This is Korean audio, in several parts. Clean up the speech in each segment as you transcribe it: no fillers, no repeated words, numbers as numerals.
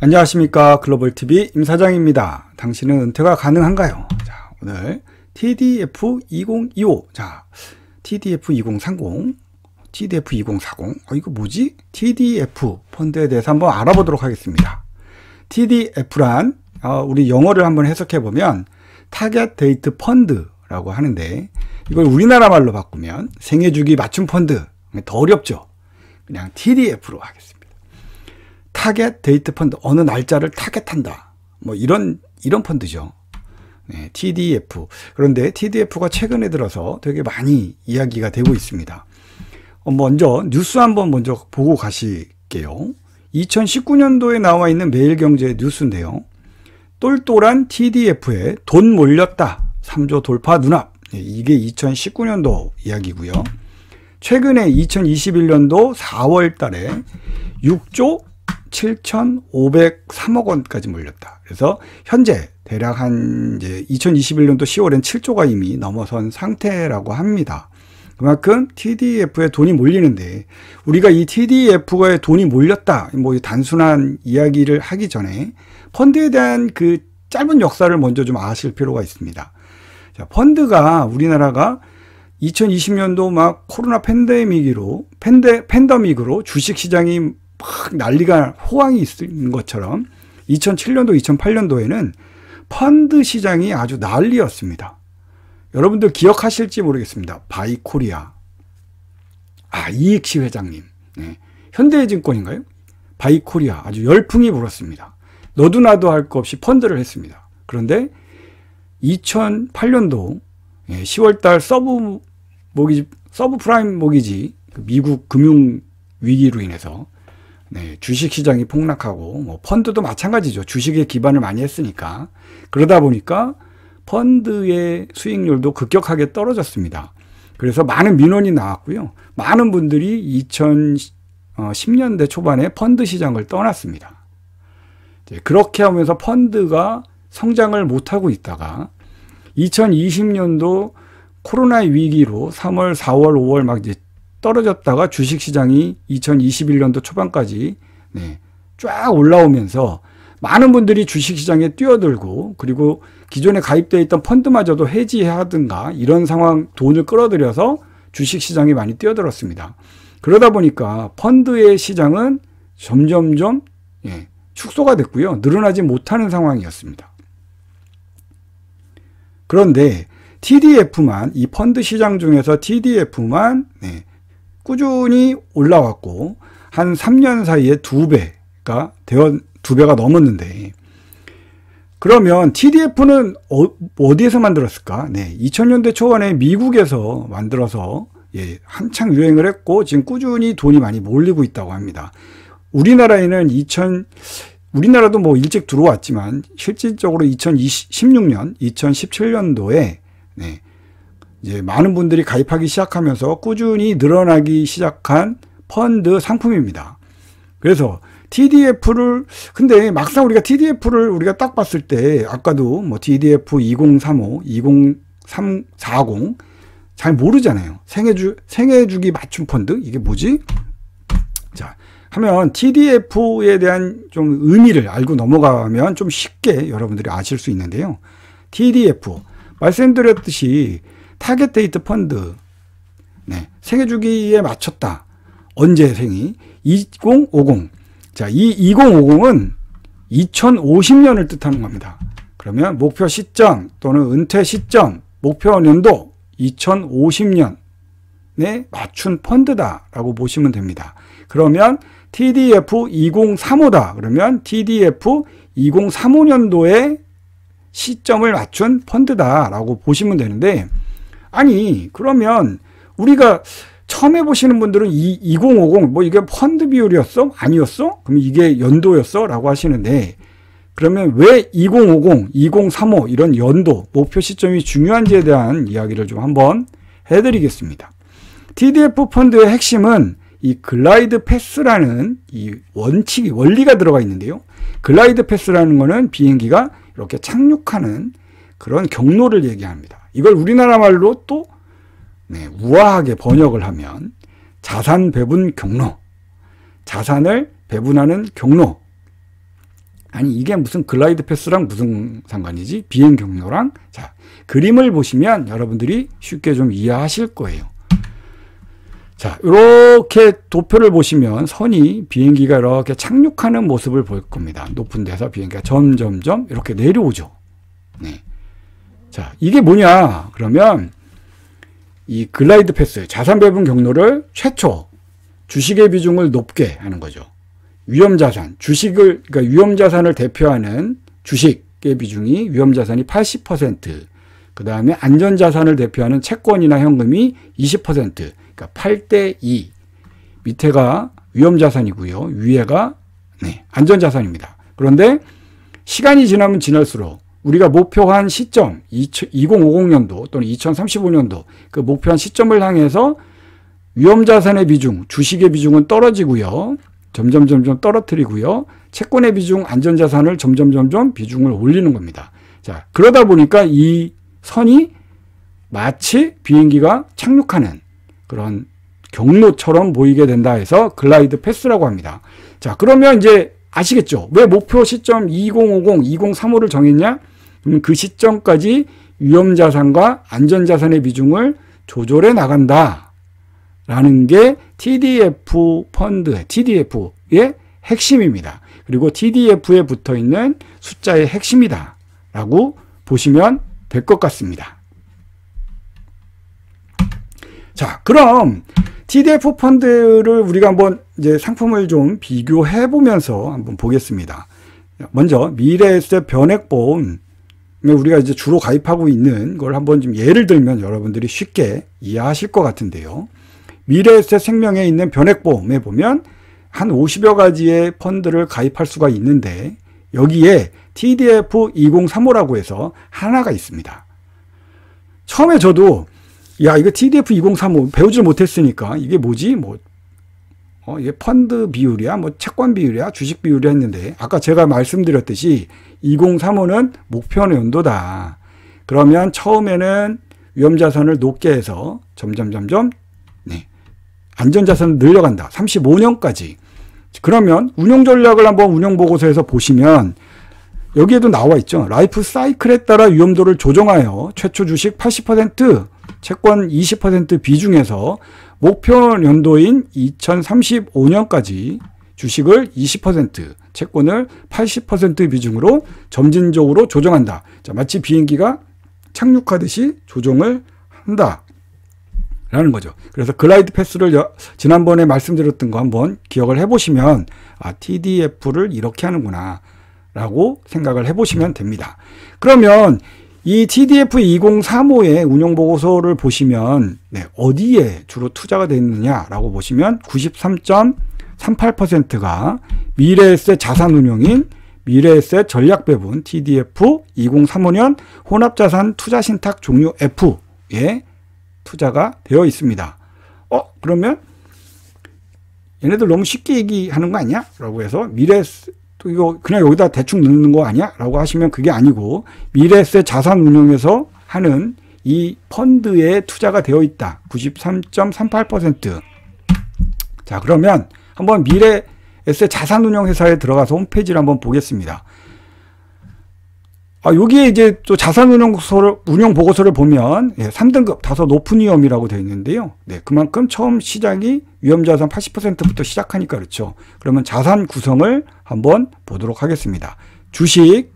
안녕하십니까. 글로벌TV 임사장입니다. 당신은 은퇴가 가능한가요? 자, 오늘 TDF2025, 자, TDF2030, TDF2040, 이거 뭐지? TDF 펀드에 대해서 한번 알아보도록 하겠습니다. TDF란 우리 영어를 한번 해석해보면 타겟 데이트 펀드라고 하는데, 이걸 우리나라 말로 바꾸면 생애주기 맞춤 펀드, 더 어렵죠? 그냥 TDF로 하겠습니다. 타겟 데이트 펀드, 어느 날짜를 타겟한다, 뭐 이런 펀드죠. 네, TDF. 그런데 TDF가 최근에 들어서 되게 많이 이야기가 되고 있습니다. 먼저 뉴스 한번 먼저 보고 가실게요. 2019년도에 나와 있는 매일경제 뉴스인데요. 똘똘한 TDF에 돈 몰렸다, 3조 돌파 눈앞. 네, 이게 2019년도 이야기고요. 최근에 2021년도 4월 달에 6조 7,503억 원까지 몰렸다. 그래서 현재 대략 이제 2021년도 10월엔 7조가 이미 넘어선 상태라고 합니다. 그만큼 TDF에 돈이 몰리는데, 우리가 이 TDF에 돈이 몰렸다, 뭐 단순한 이야기를 하기 전에 펀드에 대한 그 짧은 역사를 먼저 좀 아실 필요가 있습니다. 자, 펀드가 우리나라가 2020년도 막 코로나 팬데믹으로 주식시장이 막 난리가 호황이 있는 것처럼 2007년도 2008년도에는 펀드 시장이 아주 난리였습니다. 여러분들 기억하실지 모르겠습니다. 바이코리아, 이익시 회장님, 네. 현대해증권인가요? 바이코리아 아주 열풍이 불었습니다. 너도 나도 할 것 없이 펀드를 했습니다. 그런데 2008년도 10월달 서브프라임 모기지, 미국 금융 위기로 인해서 주식시장이 폭락하고, 뭐 펀드도 마찬가지죠. 주식에 기반을 많이 했으니까. 그러다 보니까 펀드의 수익률도 급격하게 떨어졌습니다. 그래서 많은 민원이 나왔고요. 많은 분들이 2010년대 초반에 펀드 시장을 떠났습니다. 그렇게 하면서 펀드가 성장을 못하고 있다가 2020년도 코로나 위기로 3월, 4월, 5월 막 이제 떨어졌다가 주식시장이 2021년도 초반까지 쫙 올라오면서 많은 분들이 주식시장에 뛰어들고, 그리고 기존에 가입되어 있던 펀드마저도 해지하든가 이런 상황, 돈을 끌어들여서 주식시장이 많이 뛰어들었습니다. 그러다 보니까 펀드의 시장은 점점점 축소가 됐고요. 늘어나지 못하는 상황이었습니다. 그런데 TDF만, 이 펀드 시장 중에서 TDF만 꾸준히 올라왔고, 한 3년 사이에 2배가 넘었는데, 그러면 TDF는 어디에서 만들었을까? 2000년대 초반에 미국에서 만들어서 한창 유행을 했고, 지금 꾸준히 돈이 많이 몰리고 있다고 합니다. 우리나라에는 우리나라도 뭐 일찍 들어왔지만 실질적으로 2016년, 2017년도에 이제 많은 분들이 가입하기 시작하면서 꾸준히 늘어나기 시작한 펀드 상품입니다. 그래서 TDF를, 근데 막상 우리가 TDF를 우리가 딱 봤을 때, 아까도 뭐 TDF 2035, 2040 잘 모르잖아요. 생애주기 맞춤 펀드? 이게 뭐지? 자, 하면 TDF에 대한 좀 의미를 알고 넘어가면 좀 쉽게 여러분들이 아실 수 있는데요. TDF, 말씀드렸듯이 타겟 데이트 펀드, 생애주기에 맞췄다. 언제 생이? 2050. 자, 이 2050은 2050년을 뜻하는 겁니다. 그러면 목표 시점 또는 은퇴 시점, 목표 년도 2050년에 맞춘 펀드다라고 보시면 됩니다. 그러면 TDF 2035다. 그러면 TDF 2035년도에 시점을 맞춘 펀드다라고 보시면 되는데, 아니 그러면 우리가 처음 해보시는 분들은 2050 뭐 이게 펀드 비율이었어? 아니었어? 그럼 이게 연도였어? 라고 하시는데, 그러면 왜 2050, 2035 이런 연도, 목표 시점이 중요한지에 대한 이야기를 좀 한번 해드리겠습니다. TDF 펀드의 핵심은 이 글라이드 패스라는 이 원리가 들어가 있는데요. 글라이드 패스라는 거는 비행기가 이렇게 착륙하는 그런 경로를 얘기합니다. 이걸 우리나라 말로 또 우아하게 번역을 하면 자산 배분 경로, 자산을 배분하는 경로, 아니 이게 무슨 글라이드 패스랑 무슨 상관이지? 비행 경로랑. 자, 그림을 보시면 여러분들이 쉽게 좀 이해하실 거예요. 자, 이렇게 도표를 보시면 선이 비행기가 이렇게 착륙하는 모습을 볼 겁니다. 높은 데서 비행기가 점점점 이렇게 내려오죠. 네. 자, 이게 뭐냐? 그러면 이 글라이드 패스, 자산 배분 경로를 최초 주식의 비중을 높게 하는 거죠. 위험자산, 그러니까 위험자산을 대표하는 주식의 비중이 위험자산이 80%, 그 다음에 안전자산을 대표하는 채권이나 현금이 20%, 그러니까 8대2. 밑에가 위험자산이고요. 위에가 안전자산입니다. 그런데 시간이 지나면 지날수록 우리가 목표한 시점, 2050년도 또는 2035년도 그 목표한 시점을 향해서 위험자산의 비중, 주식의 비중은 떨어지고요. 점점 떨어뜨리고요. 채권의 비중, 안전자산을 점점 비중을 올리는 겁니다. 자, 그러다 보니까 이 선이 마치 비행기가 착륙하는 그런 경로처럼 보이게 된다 해서 글라이드 패스라고 합니다. 자, 그러면 이제 아시겠죠? 왜 목표 시점 2050, 2035를 정했냐? 그 시점까지 위험자산과 안전자산의 비중을 조절해 나간다. 라는 게 TDF 펀드의 TDF의 핵심입니다. 그리고 TDF에 붙어 있는 숫자의 핵심이다. 라고 보시면 될 것 같습니다. 자, 그럼 TDF 펀드를 우리가 한번 이제 상품을 좀 비교해 보면서 한번 보겠습니다. 먼저 미래에셋 변액보험에 우리가 이제 주로 가입하고 있는 걸 한번 좀 예를 들면 여러분들이 쉽게 이해하실 것 같은데요. 미래에셋 생명에 있는 변액보험에 보면 한 50여 가지의 펀드를 가입할 수가 있는데 여기에 TDF2035라고 해서 하나가 있습니다. 처음에 저도 야, 이거 TDF2035 배우질 못했으니까 이게 뭐지? 이게 펀드 비율이야? 채권 비율이야? 주식 비율이야? 했는데 아까 제가 말씀드렸듯이 2035는 목표 연도다. 그러면 처음에는 위험자산을 높게 해서 점점 안전자산을 늘려간다. 35년까지. 그러면 운용전략을 한번 운용보고서에서 보시면 여기에도 나와 있죠. 라이프 사이클에 따라 위험도를 조정하여 최초 주식 80%, 채권 20% 비중에서 목표 연도인 2035년까지 주식을 20%, 채권을 80% 비중으로 점진적으로 조정한다. 자, 마치 비행기가 착륙하듯이 조정을 한다. 라는 거죠. 그래서 글라이드 패스를 지난번에 말씀드렸던 거 한번 기억을 해보시면 TDF를 이렇게 하는구나 라고 생각을 해보시면 됩니다. 그러면 이 TDF2035의 운용보고서를 보시면 어디에 주로 투자가 되어 있느냐라고 보시면 93.38%가 미래에셋 자산운용인 미래에셋 전략배분 TDF2035년 혼합자산 투자신탁 종류 F에 투자가 되어 있습니다. 그러면 얘네들 너무 쉽게 얘기하는 거 아니야? 라고 해서 미래에셋 이거 그냥 여기다 대충 넣는 거 아니야? 라고 하시면 그게 아니고 미래에셋 자산운용에서 하는 이 펀드에 투자가 되어 있다. 93.38%. 자, 그러면 한번 미래에셋 자산운용회사에 들어가서 홈페이지를 한번 보겠습니다. 여기에 이제 또 운용보고서를 보면 3등급 다소 높은 위험이라고 되어 있는데요. 그만큼 처음 시작이 위험자산 80%부터 시작하니까 그렇죠. 그러면 자산 구성을 한번 보도록 하겠습니다. 주식,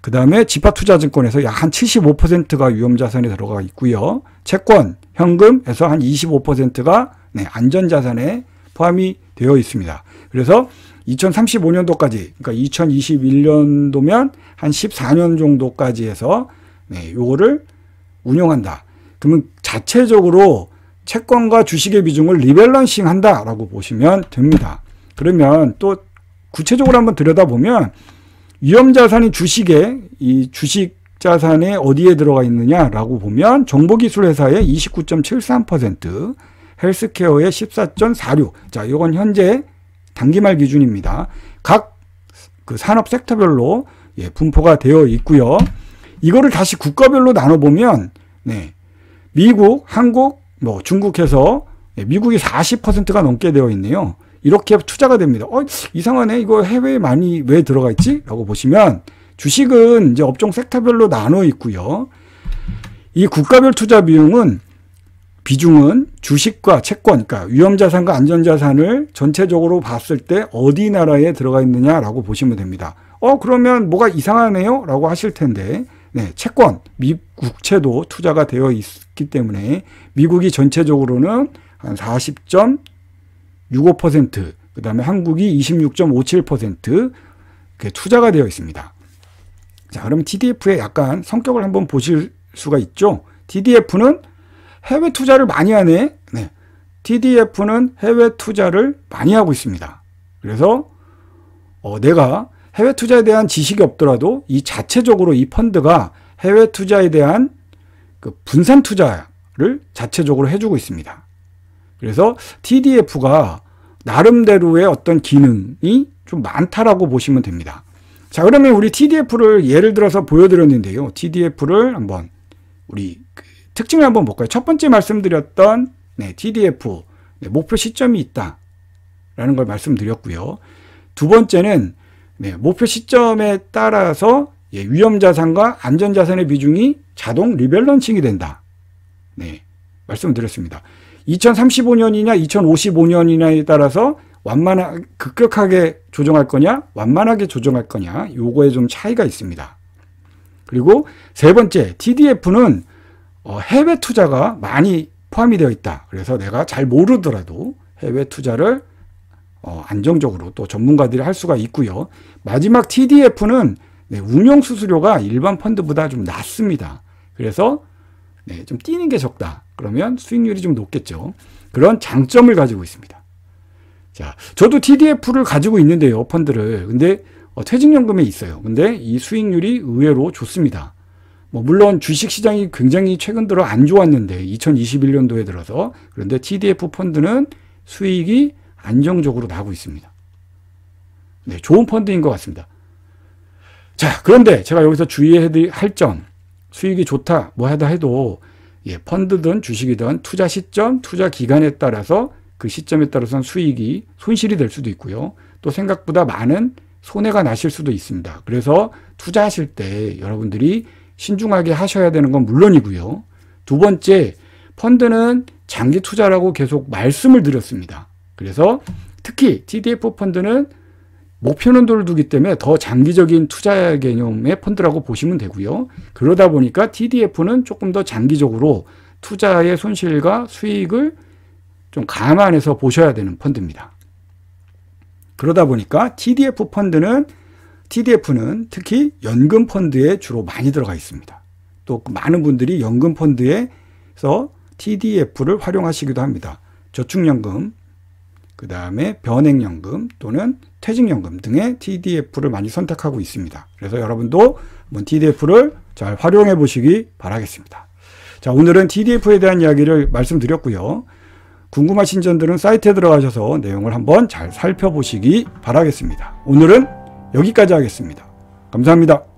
그 다음에 지파투자증권에서 약 한 75%가 위험자산에 들어가 있고요. 채권, 현금에서 한 25%가 안전자산에 포함이 되어 있습니다. 그래서 2035년도까지, 그러니까 2021년도면 한 14년 정도까지 해서 요거를 운용한다. 그러면 자체적으로 채권과 주식의 비중을 리밸런싱 한다라고 보시면 됩니다. 그러면 또 구체적으로 한번 들여다보면 위험자산이 주식에 이 주식 자산에 어디에 들어가 있느냐라고 보면 정보기술회사의 29.73%, 헬스케어의 14.46%. 자, 이건 현재 단기말 기준입니다. 각 그 산업 섹터별로 분포가 되어 있고요. 이거를 다시 국가별로 나눠보면 미국, 한국, 중국해서 미국이 40%가 넘게 되어 있네요. 이렇게 투자가 됩니다. 이상하네. 이거 해외에 많이 왜 들어가 있지? 라고 보시면 주식은 이제 업종 섹터별로 나눠 있고요. 이 국가별 투자 비중은 주식과 채권, 그러니까 위험자산과 안전자산을 전체적으로 봤을 때 어디 나라에 들어가 있느냐라고 보시면 됩니다. 그러면 뭐가 이상하네요? 라고 하실 텐데, 네, 채권, 미국채도 투자가 되어 있기 때문에 미국이 전체적으로는 한 40.65%, 그 다음에 한국이 26.57% 투자가 되어 있습니다. 자, 그럼 TDF의 약간 성격을 한번 보실 수가 있죠. TDF는 해외 투자를 많이 하네. 네. TDF는 해외 투자를 많이 하고 있습니다. 그래서 내가 해외 투자에 대한 지식이 없더라도 이 자체적으로 이 펀드가 해외 투자에 대한 그 분산 투자를 자체적으로 해주고 있습니다. 그래서 TDF가 나름대로의 어떤 기능이 좀 많다라고 보시면 됩니다. 자, 그러면 우리 TDF를 예를 들어서 보여드렸는데요. TDF를 한번 우리 특징을 한번 볼까요? 첫 번째 말씀드렸던 TDF 목표 시점이 있다라는 걸 말씀드렸고요. 두 번째는 목표 시점에 따라서 위험자산과 안전자산의 비중이 자동 리밸런싱이 된다. 말씀드렸습니다. 2035년이냐 2055년이냐에 따라서 급격하게 조정할 거냐 완만하게 조정할 거냐 요거에 좀 차이가 있습니다. 그리고 세 번째 TDF는 해외 투자가 많이 포함이 되어 있다. 그래서 내가 잘 모르더라도 해외 투자를 안정적으로 또 전문가들이 할 수가 있고요. 마지막 TDF는 운용 수수료가 일반 펀드보다 좀 낮습니다. 그래서 좀 뛰는 게 적다. 그러면 수익률이 좀 높겠죠. 그런 장점을 가지고 있습니다. 자, 저도 TDF를 가지고 있는데요, 펀드를. 근데 퇴직연금에 있어요. 근데 이 수익률이 의외로 좋습니다. 물론 주식시장이 굉장히 최근 들어 안 좋았는데 2021년도에 들어서 그런데 TDF 펀드는 수익이 안정적으로 나고 있습니다. 좋은 펀드인 것 같습니다. 자, 그런데 제가 여기서 주의해야 할 점, 수익이 좋다 뭐 하다 해도 펀드든 주식이든 투자 시점, 투자 기간에 따라서 그 시점에 따라서는 수익이 손실이 될 수도 있고요. 또 생각보다 많은 손해가 나실 수도 있습니다. 그래서 투자하실 때 여러분들이 신중하게 하셔야 되는 건 물론이고요. 두 번째, 펀드는 장기 투자라고 계속 말씀을 드렸습니다. 그래서 특히 TDF 펀드는 목표연도를 두기 때문에 더 장기적인 투자 개념의 펀드라고 보시면 되고요. 그러다 보니까 TDF는 조금 더 장기적으로 투자의 손실과 수익을 좀 감안해서 보셔야 되는 펀드입니다. 그러다 보니까 TDF는 특히 연금 펀드에 주로 많이 들어가 있습니다. 또 많은 분들이 연금 펀드에서 TDF를 활용하시기도 합니다. 저축연금, 그 다음에 변액연금 또는 퇴직연금 등의 TDF를 많이 선택하고 있습니다. 그래서 여러분도 한번 TDF를 잘 활용해 보시기 바라겠습니다. 자, 오늘은 TDF에 대한 이야기를 말씀드렸고요. 궁금하신 점들은 사이트에 들어가셔서 내용을 한번 잘 살펴보시기 바라겠습니다. 오늘은 여기까지 하겠습니다. 감사합니다.